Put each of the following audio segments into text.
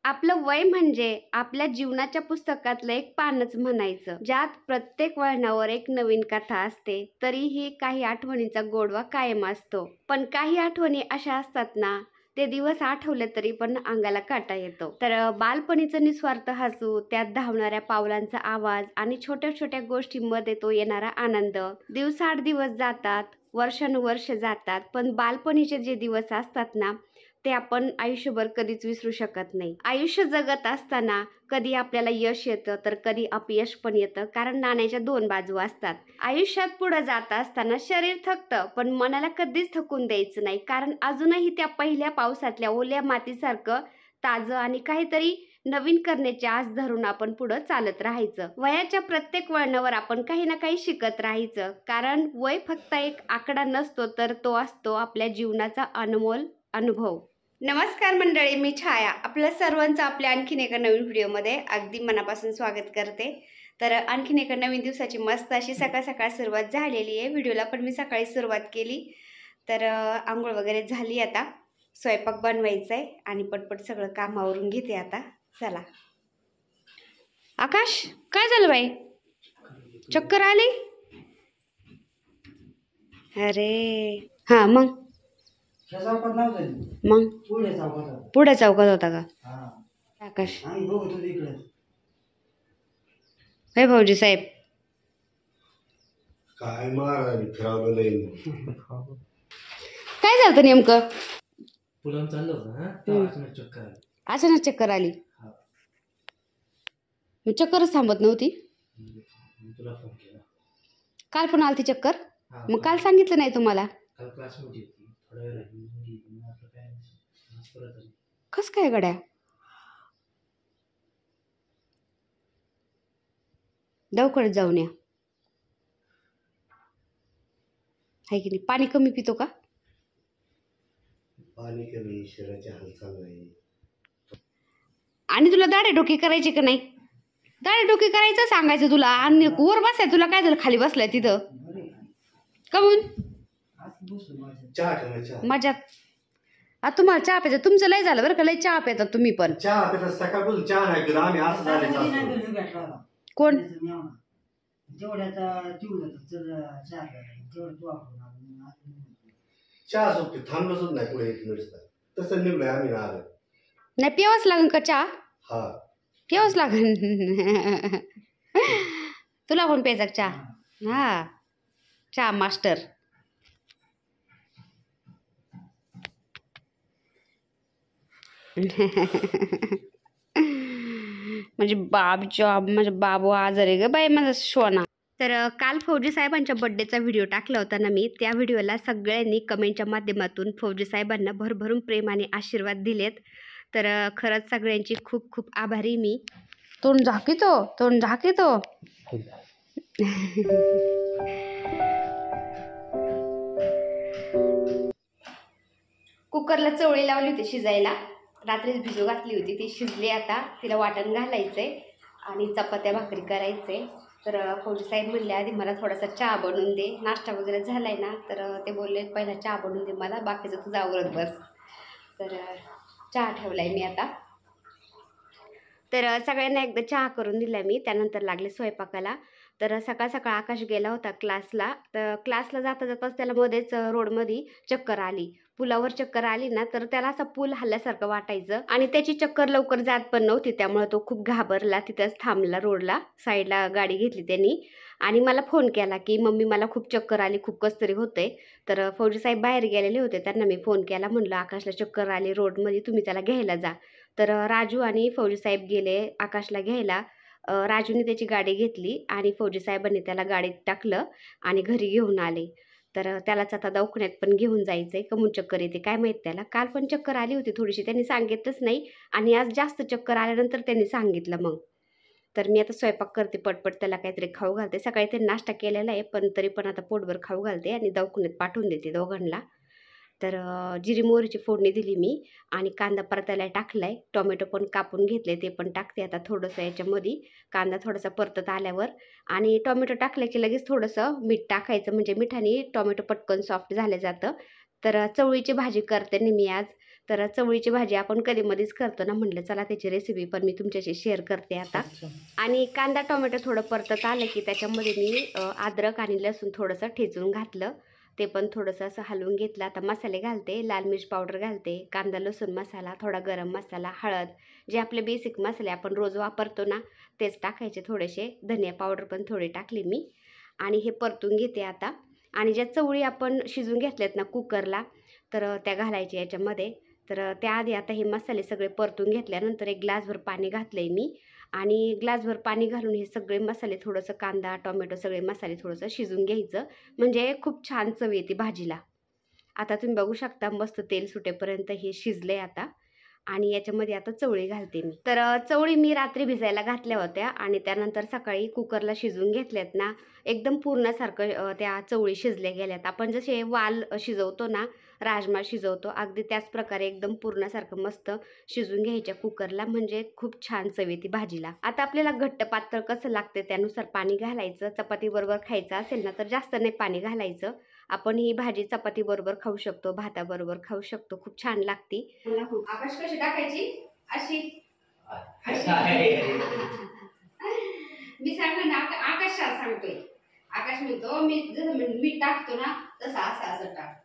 आपलं वय म्हणजे आपल्या जीवनाच्या पुस्तकातलं एक पानच म्हणायचं, ज्यात प्रत्येक वळणावर एक नवीन कथा असते. तरीही काही आठवणींचा गोडवा कायम असतो. पण काही आठवणी अशा असतात ना, ते दिवस आठवले तरी पण अंगाला काटा येतो. तर बालपणीचं निस्वार्थ हसू, त्यात धावणाऱ्या पावलांचा आवाज आणि छोट्या छोट्या गोष्टींमध्ये तो येणारा आनंद. दिवसाआड दिवस जातात, वर्षानुवर्ष जातात, पण बालपणीचे जे दिवस असतात ना, ते आपण आयुष्यभर कधीच विसरू शकत नाही. आयुष्य जगत असताना कधी आपल्याला यश येतं तर कधी अपयश पण येतं, कारण नाण्याच्या दोन बाजू असतात. आयुष्यात पुढे जात असताना शरीर थकतं, पण मनाला कधीच थकून द्यायचं नाही, कारण अजूनही त्या पहिल्या पावसातल्या ओल्या मातीसारखं ताजं आणि काहीतरी नवीन करण्याची आस धरून आपण पुढे चालत राहायचं. वयाच्या प्रत्येक वळणावर आपण काही ना काही शिकत राहायचं, कारण वय फक्त एक आकडा नसतो, तर तो असतो आपल्या जीवनाचा अनमोल अनुभव. नमस्कार मंडळी, मी छाया. आपल्या सर्वांचं आपल्या आणखीन एका नवीन व्हिडिओमध्ये अगदी मनापासून स्वागत करते. तर आणखीन एका नवीन दिवसाची मस्त अशी सकाळ सकाळ सुरुवात झालेली आहे. व्हिडिओला पण मी सकाळी सुरुवात केली. तर आंघोळ वगैरे झाली, आता स्वयंपाक बनवायचा आहे आणि पटपट सगळं कामावरून घेते आता. चला. आकाश, काय झालं बाई? चक्कर आली? अरे हा, मग पुढे चौकात होता का आकाश? हे भाऊजी साहेब, काय फिरावलं काय झालं नेमकं? पुलावून चाललं होतं अचानक चक्कर आली. चक्करच थांबत नव्हती. तुला फोन केला काल पण आलती चक्कर. मग काल सांगितलं नाही तुम्हाला? काल क्लास मध्ये होती, थोडा वेळ राहिली. कस काय गड्या? दवाखान्यात जाऊन या. हाय की नाही? पाणी कमी पितो का? पाणी कमी, शरीराची हालचाल नाही. आणि तुला दाढी डोकी करायची का नाही? दाढी डोकी करायचं सांगायचं तुला, आणि वर बसाय. तुला काय झालं खाली बसलाय तिथं? कमून मजात. आता तुम्हाला चहा प्यायचा, तुमचं लय झालं बरं का, लय चहा पितात तुम्ही पण. चहा पितात सकाळपासून, चहा नाही पिला आम्ही. असं झालं. कोण? चहा सुटते, थांबलोच नाही पुढे 1 मिनिट. तसं निघलोय आम्ही ना. आलं नाही, पिवाच लागेल का चहा? हा, पिवाच लागेल. तुला कोण प्यायचा चहा? हा, चहा मास्टर. म्हणजे म्हणजे बाबू आजारी ग बाई माझा सोना. तर काल फौजी साहेबांच्या बड्डेचा व्हिडिओ टाकला होता ना मी. त्या व्हिडिओला सगळ्यांनी कमेंटच्या माध्यमातून फौजी साहेबांना भरभरून प्रेम आणि आशीर्वाद दिलेत. तर खरंच सगळ्यांची खूप खूप आभारी मी. तोंड झाकीतो. कुकरला चवळी लावली होती शिजायला, रात्रीच भिजू घातली होती. ती शिजली, आता तिला वाटण घालायचंय आणि चपात्या भाकरी करायचंय. तर फौजी साहेब म्हणले आधी मला थोडासा चहा बनवून दे, नाश्ता वगैरे झालाय ना. तर ते बोलले पहिला चहा बनवून दे मला, बाकीचं तुझं आवरत बस. तर चहा ठेवलाय मी आता. तर सगळ्यांना एकदा चहा करून दिला मी, त्यानंतर लागले स्वयंपाकाला. तर सकाळ सकाळ आकाश गेला होता क्लासला. तर क्लासला जाता जाताच त्याला मध्येच रोडमध्ये चक्कर आली. पुलावर चक्कर आली ना, तर त्याला असं पूल हल्ल्यासारखं वाटायचं आणि त्याची चक्कर लवकर जात पण नव्हती. त्यामुळे तो खूप घाबरला, तिथंच थांबला रोडला. साईडला गाडी घेतली त्यांनी आणि मला फोन केला की मम्मी मला खूप चक्कर आली, खूप कसं तरी होतंय. तर फौजी साहेब बाहेर गेलेले होते, त्यांना मी फोन केला, म्हणलं आकाशला चक्कर आली रोडमध्ये, तुम्ही त्याला घ्यायला जा. तर राजू आणि फौजी साहेब गेले आकाशला घ्यायला. राजूने त्याची गाडी घेतली आणि फौजी साहेबांनी त्याला गाडीत टाकलं आणि घरी घेऊन आले. तर त्यालाच आता दवाखान्यात पण घेऊन जायचंय. कमून चक्कर येते काय माहीत त्याला. काल पण चक्कर आली होती थोडीशी, त्यांनी सांगितलंच नाही आणि आज जास्त चक्कर आल्यानंतर त्यांनी सांगितलं मग. तर मी आता स्वयंपाक करते पटपट, त्याला काहीतरी खाऊ घालते. सकाळी ते नाश्ता केलेला आहे, पण तरी पण आता पोटभर खाऊ घालते आणि दवाखान्यात पाठवून देते दोघांना. तर जिरी मोहरीची फोडणी दिली मी आणि कांदा परतायला टाकलाय. टोमॅटो पण कापून घेतले, ते पण टाकते आता थोडंसं याच्यामध्ये. कांदा थोडासा परतत आल्यावर आणि टोमॅटो टाकलं की लगेच थोडंसं मीठ टाकायचं, म्हणजे मिठाने टोमॅटो पटकन सॉफ्ट झालं जातं. तर चवळीची भाजी करते मी आज. तर चवळीची भाजी आपण कधीमध्येच करतो ना, म्हटलं चला त्याची रेसिपी पण मी तुमच्याशी शेअर करते आता. आणि कांदा टोमॅटो थोडं परतत आलं की त्याच्यामध्ये मी अद्रक आणि लसूण थोडंसं ठेचून घातलं. ते पण थोडंसं असं हलवून घेतलं. आता मसाले घालते, लाल मिर्च पावडर घालते, कांदा लसूण मसाला, थोडा गरम मसाला, हळद, जे आपले बेसिक मसाले आपण रोज वापरतो ना तेच टाकायचे थोडेसे. धनिया पावडर पण थोडी टाकली मी आणि हे परतून घेते आता. आणि ज्या चवळी आपण शिजून घेतल्यात ना कुकरला, तर त्या घालायच्या याच्यामध्ये. तर त्याआधी आता हे मसाले सगळे परतून घेतल्यानंतर एक ग्लासभर पाणी घातलं आहे मी आणि ग्लासभर पाणी घालून हे सगळे मसाले थोडंसं कांदा टोमॅटो सगळे मसाले थोडंसं शिजून घ्यायचं, म्हणजे खूप छान चव येते भाजीला. आता तुम्ही बघू शकता मस्त तेल सुटेपर्यंत हे शिजले आता. आणि याच्यामध्ये आता चवळी घालते मी. तर चवळी मी रात्री भिजायला घातल्या होत्या आणि त्यानंतर सकाळी कुकरला शिजवून घेतल्यात ना, एकदम पूर्णसारखं त्या चवळी शिजल्या गेल्यात. आपण जसे वाल शिजवतो ना, राजमा शिजवतो, अगदी त्याच प्रकारे एकदम पूर्णसारखं मस्त शिजून घ्यायच्या कुकरला, म्हणजे खूप छान चव येते भाजीला. आता आपल्याला घट्ट पातळ कसं लागते त्यानुसार पाणी घालायचं. चपातीबरोबर खायचं असेल ना तर जास्त नाही पाणी घालायचं. आपण ही भाजी चपाती बरोबर खाऊ शकतो, भाताबरोबर खाऊ शकतो, खूप छान लागते. आकाश कशी टाकायची अशी मी सांगलं ना, आकाश सांगतोय. आकाश म्हणतो मी जसं मीठ टाकतो ना तसं असं असं टाक.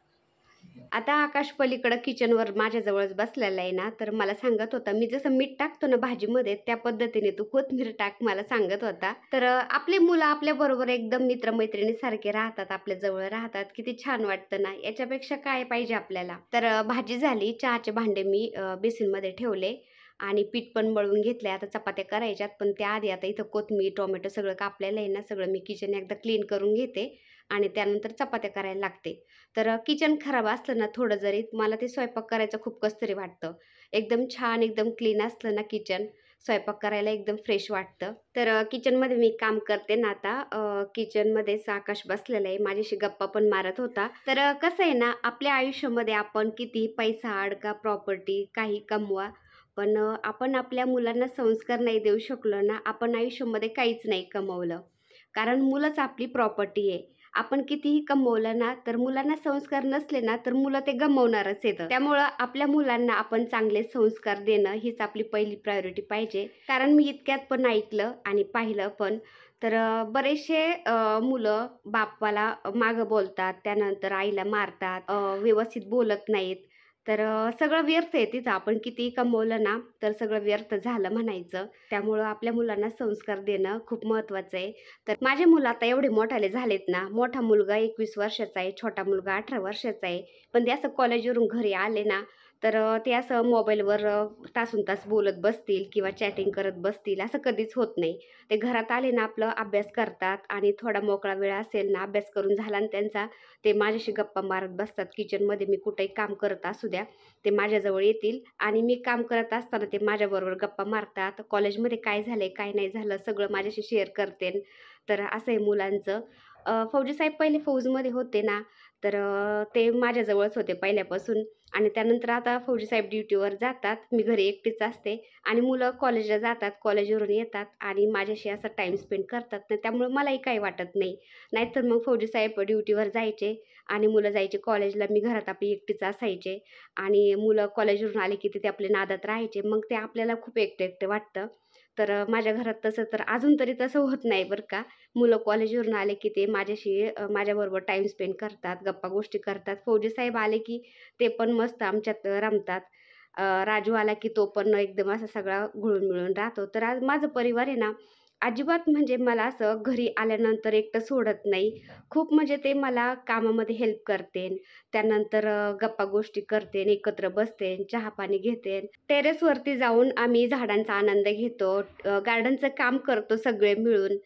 आता आकाश पलीकडं किचनवर माझ्याजवळच बसलेला आहे ना, तर मला सांगत होता मी जसं मीठ टाकतो ना भाजीमध्ये त्या पद्धतीने तू कोथिंबीर टाक मला सांगत होता. तर आपले मुलं आपल्या बरोबर एकदम मित्रमैत्रिणीसारखे राहतात, आपल्या जवळ राहतात, किती छान वाटतं ना. याच्यापेक्षा काय पाहिजे आपल्याला. तर भाजी झाली, चहाचे भांडे मी बेसिनमध्ये ठेवले आणि पीठ पण मळून घेतले. आता चपात्या करायच्यात, पण त्याआधी आता इथं कोथिंबीर टोमॅटो सगळं कापलेलं आहे ना, सगळं मी किचन एकदा क्लीन करून घेते आणि त्यानंतर चपात्या करायला लागते. तर किचन खराब असलं ना थोडं जरी, मला ते स्वयंपाक करायचं खूप कसं तरी वाटतं. एकदम छान एकदम क्लीन असलं ना किचन, स्वयंपाक करायला एकदम फ्रेश वाटतं. तर किचनमध्ये मी काम करते ना आता. किचनमध्येच आकाश बसलेला आहे, माझ्याशी गप्पा पण मारत होता. तर कसं आहे ना, आपल्या आयुष्यामध्ये आपण किती पैसा अडका प्रॉपर्टी काही कमवा, पण आपण आपल्या मुलांना संस्कार नाही देऊ शकलो ना, आपण आयुष्यामध्ये काहीच नाही कमवलं. कारण मुलंच आपली प्रॉपर्टी आहे. आपण कितीही कमवलं ना तर मुलांना संस्कार नसले ना तर मुलं ते गमावणारच आहेत. त्यामुळं आपल्या मुलांना आपण चांगले संस्कार देणं हीच आपली पहिली प्रायोरिटी पाहिजे. कारण मी इतक्यात पण ऐकलं आणि पाहिलं पण, तर बरेचसे मुलं बापाला मागं बोलतात, त्यानंतर आईला मारतात, व्यवस्थित बोलत नाहीत. तर सगळं व्यर्थ आहे तिथं. आपण कितीही कमवलं ना तर सगळं व्यर्थ झालं म्हणायचं. त्यामुळं आपल्या मुलांना संस्कार देणं खूप महत्त्वाचं आहे. तर माझे मुलं आता एवढे मोठाले झालेत ना, मोठा मुलगा 21 वर्षाचा आहे, छोटा मुलगा 18 वर्षाचा आहे. पण ते असं कॉलेजवरून घरी आले ना तर ते असं मोबाईलवर तासंतास बोलत बसतील किंवा चॅटिंग करत बसतील, असं कधीच होत नाही. ते घरात आले ना आपलं अभ्यास करतात आणि थोडा मोकळा वेळ असेल ना, अभ्यास करून झाला आणि त्यांचा, ते माझ्याशी गप्पा मारत बसतात. किचनमध्ये मी कुठेही काम करत असू द्या, ते माझ्याजवळ येतील आणि मी काम करत असताना ते माझ्याबरोबर गप्पा मारतात. कॉलेजमध्ये काय झालंय काय नाही झालं सगळं माझ्याशी शेअर करते. तर असं आहे मुलांचं. फौजी साहेब पहिले फौजमध्ये होते ना, तर ते माझ्याजवळच होते पहिल्यापासून आणि त्यानंतर आता फौजी साहेब ड्युटीवर जातात, मी घरी एकटीच असते आणि मुलं कॉलेजला जातात, कॉलेजवरून येतात आणि माझ्याशी असं टाईम स्पेंड करतात ना, त्यामुळे मलाही काही वाटत नाही. नाहीतर मग फौजी साहेब ड्युटीवर जायचे आणि मुलं जायचे कॉलेजला, मी घरात आपली एकटीच असायचे आणि मुलं कॉलेजवरून आले की ते आपल्या नादात राहायचे. मग ते आपल्याला खूप एकटं एकटं वाटतं. तर माझ्या घरात तसं तर अजून तरी तसं होत नाही बरं का. मुलं कॉलेजवरून आले की ते माझ्याशी माझ्याबरोबर टाईम स्पेंड करतात, गप्पा गोष्टी करतात. फौजी साहेब आले की ते पण मस्त आमच्यात रमतात. राजू आला की तो पण एकदम असा सगळा घुळून मिळून राहतो. तर आज माझं परिवार आहे ना, अजिबात म्हणजे मला असं घरी आल्यानंतर एकटं सोडत नाही. खूप म्हणजे ते मला कामामध्ये हेल्प करते. त्यानंतर गप्पा गोष्टी करते, एकत्र बसते, चहा-पाणी घेते. टेरेसवरती जाऊन आम्ही झाडांचा आनंद घेतो, गार्डनचं काम करतो सगळे मिळून.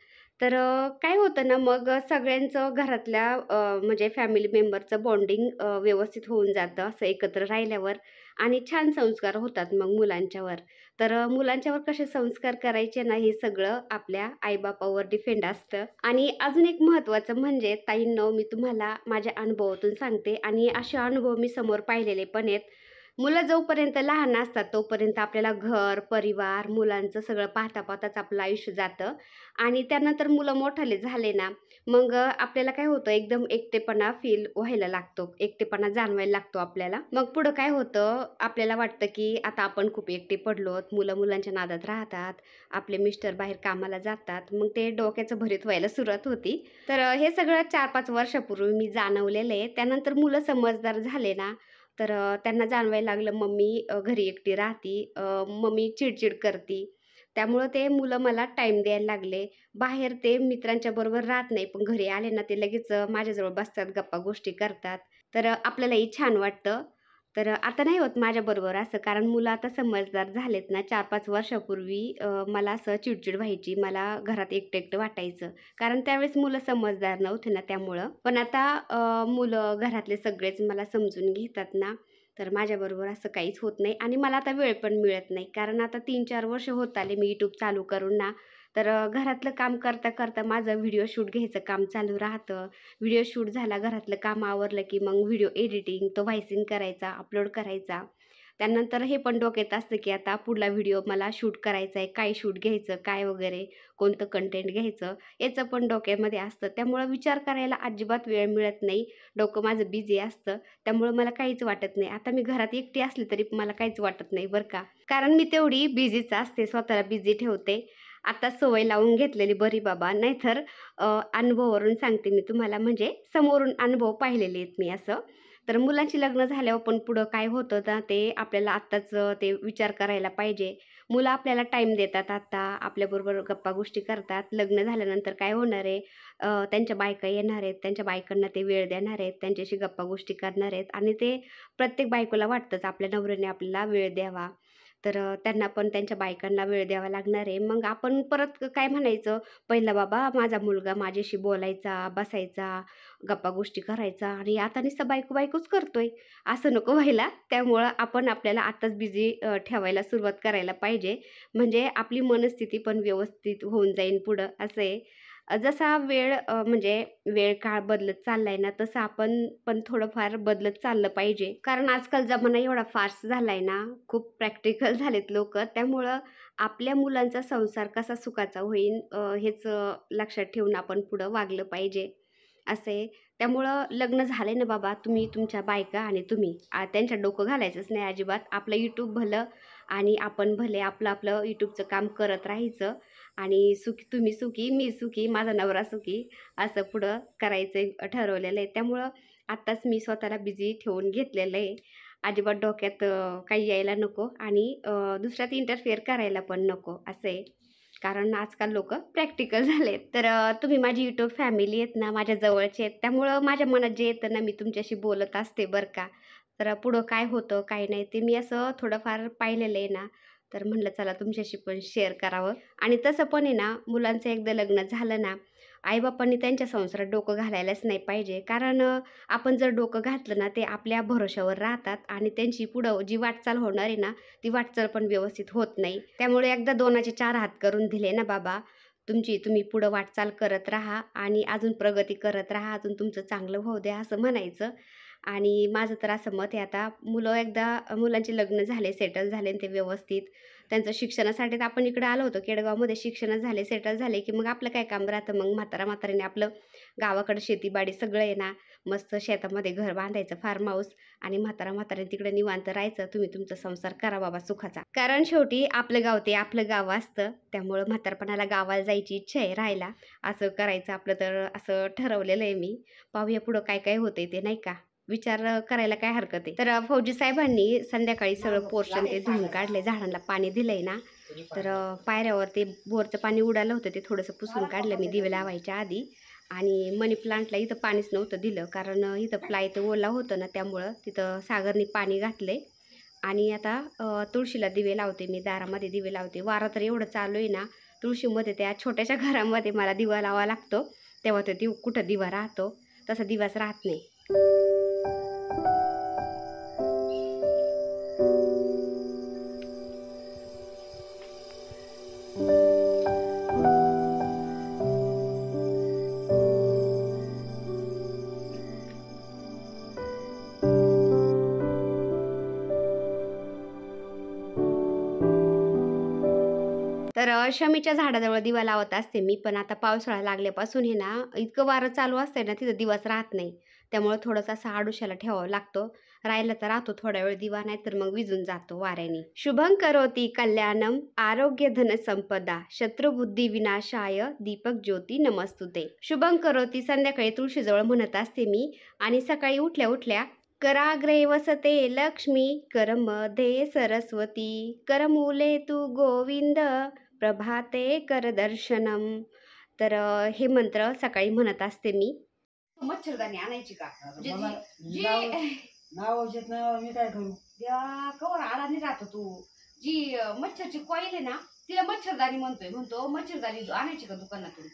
तर काय होतं ना मग सगळ्यांचं घरातल्या म्हणजे फॅमिली मेंबरचं बॉन्डिंग व्यवस्थित होऊन जातं असं एकत्र राहिल्यावर आणि छान संस्कार होतात मग मुलांच्यावर. तर मुलांच्यावर कसे संस्कार करायचे ना, हे सगळं आपल्या आईबापावर डिपेंड असतं. आणि अजून एक महत्त्वाचं म्हणजे ताईंनो, मी तुम्हाला माझ्या अनुभवातून सांगते आणि असे अनुभव मी समोर पाहिलेले पण आहेत. मुलं जोपर्यंत लहान असतात तोपर्यंत आपल्याला घर, परिवार, मुलांचं सगळं पाहता पाहताच आपलं आयुष्य जातं आणि त्यानंतर मुलं मोठाले झाले ना, मग आपल्याला काय होतं एकदम एकटेपणा फील व्हायला लागतो. एकटेपणा जाणवायला लागतो आपल्याला. मग पुढं काय होतं, आपल्याला वाटतं की आता आपण खूप एकटे पडलोत. मुलं मुलांच्या नादात राहतात. आपले मिस्टर बाहेर कामाला जातात. मग ते डोक्याचं भरीत व्हायला सुरुवात होती. तर हे सगळं 4-5 वर्षापूर्वी मी जाणवलेलं आहे. त्यानंतर मुलं समजदार झाले ना, तर त्यांना जाणवायला लागलं मम्मी घरी एकटी राहती, मम्मी चिडचिड करती. त्यामुळं ते मुलं मला टाईम द्यायला लागले. बाहेर ते मित्रांच्या बरोबर राहत नाही, पण घरी आले ना ते लगेच माझ्याजवळ बसतात, गप्पा-गोष्टी करतात. तर आपल्यालाही छान वाटतं. तर आता नाही होत माझ्याबरोबर असं, कारण मुलं आता समजदार झालेत ना. 4-5 वर्षापूर्वी मला असं चिडचिड व्हायची. मला घरात एकटं-एकटं वाटायचं. कारण त्यावेळेस मुलं समजदार नव्हते ना त्यामुळं. पण आता मुलं घरातले सगळेच मला समजून घेतात ना, तर माझ्याबरोबर असं काहीच होत नाही आणि मला आता वेळ पण मिळत नाही. कारण आता 3-4 वर्ष होत आले मी YouTube चालू करून ना, तर घरातलं काम करता-करता माझं व्हिडिओ शूट घ्यायचं काम चालू राहतं. व्हिडिओ शूट झाला, घरातलं काम आवरलं की मग व्हिडिओ एडिटिंग, तो व्हॉइसिंग करायचा, अपलोड करायचा. त्यानंतर हे पण डोक्यात असतं की आता पुढला व्हिडिओ मला शूट करायचा आहे, काय शूट घ्यायचं, काय वगैरे, कोणतं कंटेंट घ्यायचं, याचं पण डोक्यामध्ये असतं. त्यामुळं विचार करायला अजिबात वेळ मिळत नाही. डोकं माझं बिझी असतं. त्यामुळं मला काहीच वाटत नाही. आता मी घरात एकटी असली तरी मला काहीच वाटत नाही बरं का. कारण मी तेवढी बिझीच असते, स्वतःला बिझी ठेवते. आता सवय लावून घेतलेली बरी बाबा. नाहीतर अनुभवावरून सांगते मी तुम्हाला, म्हणजे समोरून अनुभव पाहिलेले आहेत मी असं. तर मुलांची लग्न झाल्यावर पण पुढं काय होतं ना, ते आपल्याला आत्ताच ते विचार करायला पाहिजे. मुलं आपल्याला टाईम देतात आता, आपल्याबरोबर गप्पा-गोष्टी करतात. लग्न झाल्यानंतर काय होणार आहे, त्यांच्या बायका येणार आहेत, त्यांच्या बायकांना ते वेळ देणार आहेत, त्यांच्याशी गप्पा-गोष्टी करणार आहेत आणि ते प्रत्येक बायकोला वाटतंच आपल्या नवऱ्याने आपल्याला वेळ द्यावा. तर त्यांना पण त्यांच्या बायकांना वेळ द्यावा लागणार आहे. मग आपण परत काय म्हणायचं, "पहिला बाबा माझा मुलगा माझ्याशी बोलायचा, बसायचा, गप्पा-गोष्टी करायचा आणि आता नुसता बायको-बायकोच करतोय." असं नको व्हायला. त्यामुळं आपण आपल्याला आत्ताच बिझी ठेवायला सुरुवात करायला पाहिजे. म्हणजे आपली मनस्थिती पण व्यवस्थित होऊन जाईल पुढं, असं आहे. जसा वेळ म्हणजे वेळ-काळ बदलत चाललाय ना, तसं आपण पण थोडंफार बदलत चाललं पाहिजे. कारण आजकाल जमाना एवढा फास्ट झालाय ना, खूप प्रॅक्टिकल झालेत लोकं. त्यामुळं आपल्या मुलांचा संसार कसा सुखाचा होईल हेच लक्षात ठेवून आपण पुढं वागलं पाहिजे, असं आहे. त्यामुळं लग्न झालंय ना बाबा, तुम्ही तुमच्या बायका आणि तुम्ही त्यांच्यात डोकं घालायचंच नाही अजिबात. आपलं YouTube भलं आणि आपण भले. आपलं YouTubeचं काम करत राहायचं आणि सुखी तुम्ही सुखी, मी सुखी, माझा नवरा सुखी, असं पुढं करायचं ठरवलेलं आहे. त्यामुळं आत्ताच मी स्वतःला बिझी ठेवून घेतलेलं आहे. अजिबात डोक्यात काही यायला नको आणि दुसऱ्यात इंटरफेअर करायला पण नको, असं आहे. कारण आजकाल लोकं प्रॅक्टिकल झालेत. तर तुम्ही माझी YouTube फॅमिली आहेत ना, माझ्या जवळचे आहेत. त्यामुळं माझ्या मनात जे येतं ना, मी तुमच्याशी बोलत असते बरं का. तर पुढं काय होतं, काय नाही ते मी असं थोडंफार पाहिलेलं आहे ना, तर म्हणलं चला तुमच्याशी पण शेअर करावं. आणि तसं पण आहे ना, मुलांचं एकदा लग्न झालं ना, आई-बापांनी त्यांच्या संसारात डोकं घालायलाच नाही पाहिजे. कारण आपण जर डोकं घातलं ना, ते आपल्या भरोश्यावर राहतात आणि त्यांची पुढं जी वाटचाल होणार आहे ना, ती वाटचाल पण व्यवस्थित होत नाही. त्यामुळे एकदा दोनाचे चार हात करून दिले ना बाबा, तुम्ही पुढं वाटचाल करत राहा आणि अजून प्रगती करत राहा, अजून तुमचं चांगलं होऊ द्या, असं म्हणायचं. आणि माझं तर असं मत आहे, आता मुलांचे लग्न झाले, सेटल झाले आणि ते व्यवस्थित त्यांचं शिक्षणासाठी तर आपण इकडे आलो होतो खेडेगावमध्ये, शिक्षण झाले, सेटल झाले, की मग आपलं काय काम राहतं, मग म्हाताऱ्याने आपलं गावाकडं शेतीबाडी सगळं आहे ना, मस्त शेतामध्ये घर बांधायचं, फार्म हाऊस, आणि म्हाताऱ्याने तिकडे निवांत राहायचं. तुम्ही तुमचा संसार करा बाबा सुखाचा. कारण शेवटी आपलं गाव ते आपलं गाव असतं. त्यामुळं म्हातारपणाला गावाला जायची इच्छा आहे राहायला. असं करायचं आपलं, तर असं ठरवलेलं आहे मी. पाहूया पुढं काय काय होतंय ते, नाही का. विचार करायला काय हरकत आहे. तर फौजी साहेबांनी संध्याकाळी सगळं पोर्शन ते धुवून काढले, झाडांना पाणी दिलंय ना, तर पायऱ्यावर ते बोरचं पाणी उडालं होतं, ते थोडंसं पुसून काढलं मी दिवे लावायच्या आधी. आणि मनी प्लांटला इथं पाणीच नव्हतं दिलं, कारण इथं प्लाय तर ओला होतं ना, त्यामुळं तिथं सागरनी पाणी घातलंय. आणि आता तुळशीला दिवे लावते मी, दारामध्ये दिवे लावते. वारा तर एवढं चालू आहे ना, तुळशीमध्ये त्या छोट्याशा घरामध्ये मला दिवा लावावा लागतो, तेव्हा तो कुठं दिवा राहतो, तसा दिवाच राहत नाही. तर शमीच्या झाडाजवळ दिवा लावत असते मी, पण आता पावसाळा लागल्यापासून हे ना इतकं वारं चालू असतंय ना तिथं दिवाच राहत नाही. त्यामुळं थोडंसं असं आडोशाला ठेवावं लागतो. राहिला तर राहतो थोडा वेळ दिवा, नाही तर मग विझून जातो वाऱ्याने. शुभं करोति कल्याणम आरोग्य धन संपदा शत्रुबुद्धी विनाशाय दीपक ज्योती नमस्तुते. शुभं करोति संध्याकाळी तुळशीजवळ म्हणत असते मी, आणि सकाळी उठल्या उठल्या कराग्रे वसते लक्ष्मी करमध्ये सरस्वती करमूले तू गोविंद प्रभाते कर दर्शनम. तर हे मंत्र सकाळी म्हणत असते मी. मच्छरदाणी आणायची का? म्हणजे नाव औषध नाही मी काय करू? कवर आडाने राहतो तू. जी मच्छरची कॉईल आहे ना तिला मच्छरदाणी म्हणतो मच्छरदाणी आणायची का दुकानातून?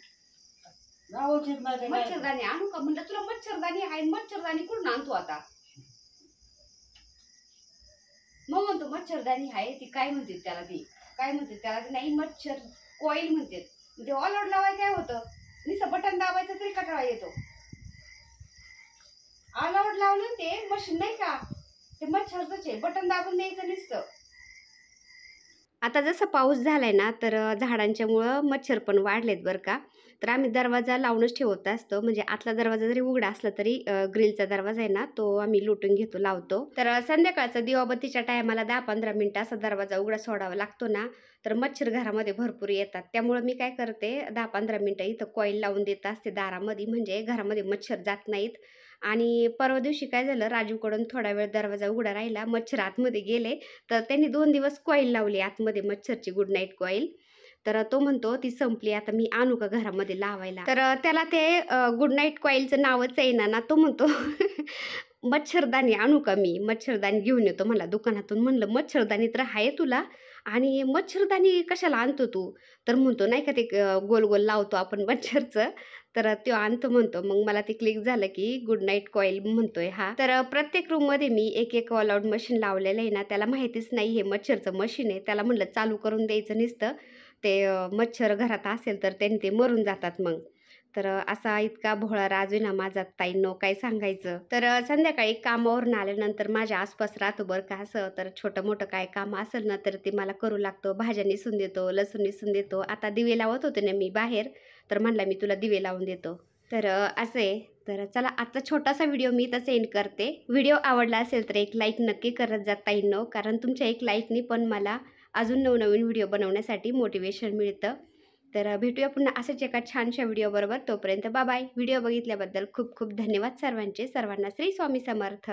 नाव औषध नाही मच्छरदाणी आणू का म्हणलं, तुला मच्छरदाणी आहे, मच्छरदाणी कुठून आणतो आता? मग म्हणतो मच्छरदाणी आहे, ती काय म्हणते त्याला, ती नाही मच्छर कॉईल म्हणते. म्हणजे ऑल आउट लावाय काय होतं, नुसतं बटन दाबायचं तरी कटाळा येतो. ऑल आउट लावलं ते मशीन नाही का, ते मच्छरच आहे, बटन दाबून द्यायचं नुसतं. आता जसं पाऊस झालाय ना तर झाडांच्या मुळं मच्छर पण वाढलेत बरं का. तर आम्ही दरवाजा लावूनच ठेवत असतो, म्हणजे आतला दरवाजा जरी उघडा असला तरी ग्रिलचा दरवाजा आहे ना तो आम्ही लुटून घेतो, लावतो. तर संध्याकाळचा दिवाबत्तीच्या टायमाला 10-15 मिनिटं असा दरवाजा उघडा सोडावा लागतो ना, तर मच्छर घरामध्ये भरपूर येतात. त्यामुळं मी काय करते 10-15 मिनिटं इथं कॉईल लावून देत असते दारामध्ये, म्हणजे घरामध्ये मच्छर जात नाहीत. आणि परवा दिवशी काय झालं, राजूकडून थोडा वेळ दरवाजा उघडा राहिला, मच्छर आतमध्ये गेले, तर त्यांनी 2 दिवस कॉईल लावली आतमध्ये मच्छरची, गुड नाईट कॉईल. तर तो म्हणतो ती संपली, आता मी आणू का घरामध्ये लावायला? तर त्याला ते गुड नाईट कॉईलचं नावच येईना ना, तो म्हणतो मच्छरदाणी आणू का मी? मच्छरदाणी घेऊन येतो मला दुकानातून. म्हणलं मच्छरदाणी तर आहे तुला, आणि मच्छरदाणी कशाला आणतो तू? तर म्हणतो नाही का ते गोल गोल लावतो आपण मच्छरचं, तर तो आणतो म्हणतो. मग मला ते क्लिक झालं की गुड नाईट कॉईल म्हणतोय हा. तर प्रत्येक रूममध्ये मी एक ऑल आउट मशीन लावलेलं आहे ना, त्याला माहितीच नाही हे मच्छरचं मशीन आहे. त्याला म्हणलं चालू करून द्यायचं नुसतं, ते मच्छर घरात असेल तर त्यांनी ते मरून जातात मग. तर असा इतका भोळा राजू ना माझा, ताईंनो काय सांगायचं. तर संध्याकाळी कामावरून आल्यानंतर माझ्या आसपास राहतो बरं का असं, तर छोटं मोठं काय काम असेल ना तर ते मला करू लागतो. भाज्या निसून देतो, लसूण निसून देतो. आता दिवे लावत होते ना मी बाहेर, तर म्हणला मी तुला दिवे लावून देतो. तर असं आहे. तर चला आजचा छोटासा व्हिडिओ मी इथं सेंड करते. व्हिडिओ आवडला असेल तर एक लाईक नक्की करत जा ताईंनो, कारण तुमच्या एक लाईकनी पण मला अजून नवनवीन व्हिडिओ बनवण्यासाठी मोटिवेशन मिळतं. तर भेटूया पुन्हा अशाच एका छानशा व्हिडिओबरोबर. तोपर्यंत बाय बाय. व्हिडिओ बघितल्याबद्दल खूप खूप धन्यवाद सर्वांचे. सर्वांना श्री स्वामी समर्थ.